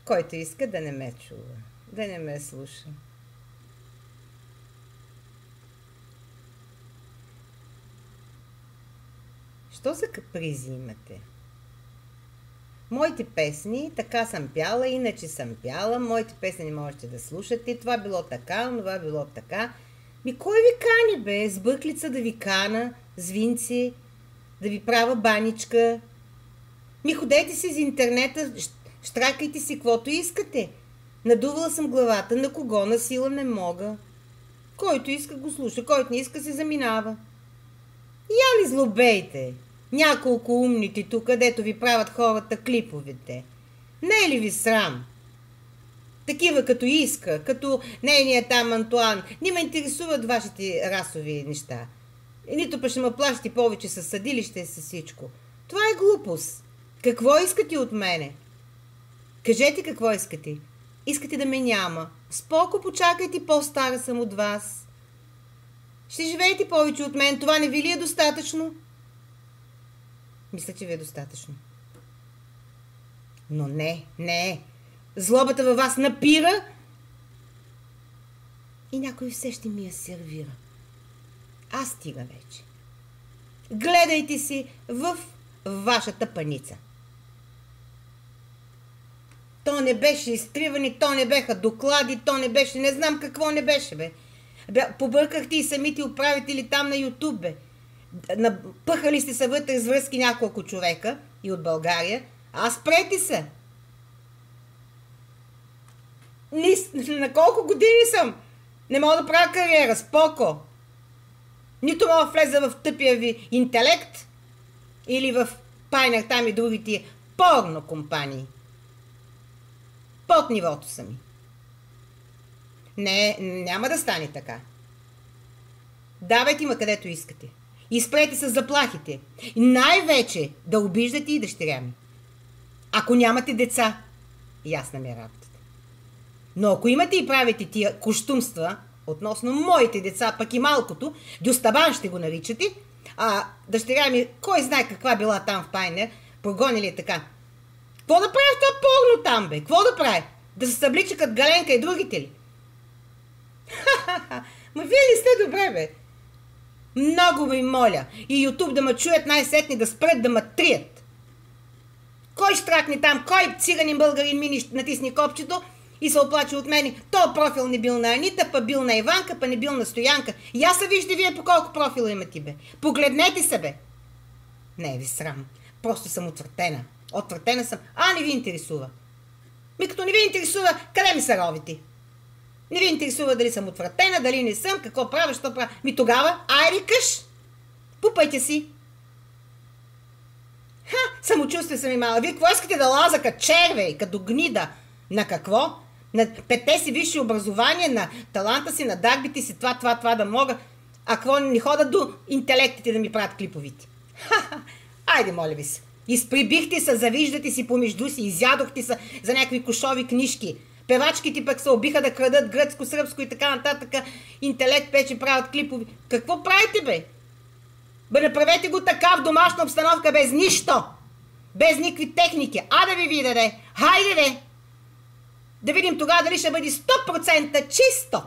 Който иска да не ме чува, да не ме слуша. Що за капризи имате? Моите песни, така съм пяла, иначе съм пяла, моите песни не можете да слушате, това било така, това било така. Кой ви кани, бе? С бъклица да ви кана, с винци, да ви правя баничка. Ходете си из интернета, штракайте си каквото искате. Надувала съм главата, на кого, на сила не мога. Който иска го слуша, който не иска се заминава. Я ли злобейте? Няколко умните тук, където ви правят хората клиповете. Не е ли ви срам? Такива като Иска, като нейният там Антуан. Не ме интересуват вашите расови неща. Нито па ще ме плащате повече с съдилище и с всичко. Това е глупост. Какво искате от мене? Кажете какво искате. Искате да ме няма. Споко почакайте, по-стара съм от вас. Ще живеете повече от мен. Това не ви ли е достатъчно? Мисля, че ви е достатъчно. Но не. Злобата във вас напира и някой все ще ми я сервира. Аз стига вече. Гледайте си в вашата паница. То не беше изтривани, то не беха доклади, то не беше, не знам какво не беше, бе. Побъркахте и самите управители там на Ютуб, бе. Пъхали сте се вътре с връзки няколко човека и от България. Спрете се! На колко години съм? Не мога да правя кариера, споко. Нито мога да влеза в тъпия ви интелект или в Пайнер там и другите порно компании. Под нивото са ми. Не, няма да стане така. Давайте ме където искате. И спрете с заплахите. И най-вече да обиждате и дъщеря ми. Ако нямате деца, ясна ми е работата. Но ако имате и правите тия кощумства относно моите деца, пък и малкото, дюстабан ще го наричате, дъщеря ми, кой знае каква била там в Пайнер, прогонили е така. Какво да прави в това порно там, бе? Какво да прави? Да се съблича като Галенка и другите ли? Ма вие ли сте добре, бе? Много ми моля. И Ютуб да ме чуят най-сетни, да спрат да ме трият. Кой штракне там, кой циганин българин мини натисни копчето и се оплаче от мене. То профил не бил на Анита, па бил на Иванка, па не бил на Стоянка. И аз се вижте вие по колко профила имате, бе. Погледнете се, бе. Не е ви срам. Просто съм отвратена. Отвратена съм. Не ви интересува. Като не ви интересува, къде ми са ровите? Не ви интересува дали съм отвратена, дали не съм, какво правя, що правя. Тогава, викаш, пупайте си. Самочувствие съм имала. Вие какво искате да лаза като червей, като гнида? На какво? На петте си висши образование, на таланта си, на дарбите си, това да мога. А какво не ходят до интелектите да ми правят клиповите? Айде, моля ви се. Изприбихте се, завиждате си помежду си, изядохте се за някакви кошови книжки. Певачките пък се обиха да крадат гръцко, сръбско и така нататък. Интелект пече правят клипови. Какво правите, бе? Направете го така в домашна обстановка, без нищо. Без никакви техники. Да ви видя, хайде, де. Да видим тогава дали ще бъде 100% чисто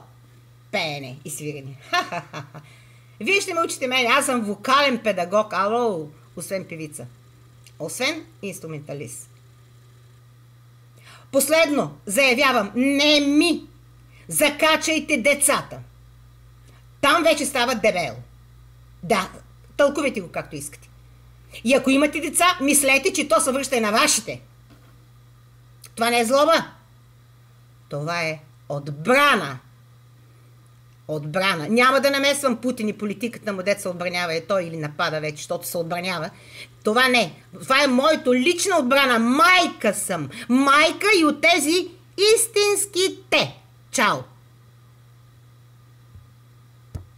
пеене и свирене. Вие ще ме учите мен. Аз съм вокален педагог. Освен певица. Освен инструменталист. Последно заявявам, не ми закачайте децата. Там вече става дебело. Да, тълкувайте го както искате. И ако имате деца, мислете, че то се връща и на вашите. Това не е злоба. Това е отбрана. Отбрана. Няма да намесвам Путин и политиката му, дет се отбранява той или напада вече, защото се отбранява. Това не. Това е моето лична отбрана. Майка съм. Майка и от тези истински те. Чао!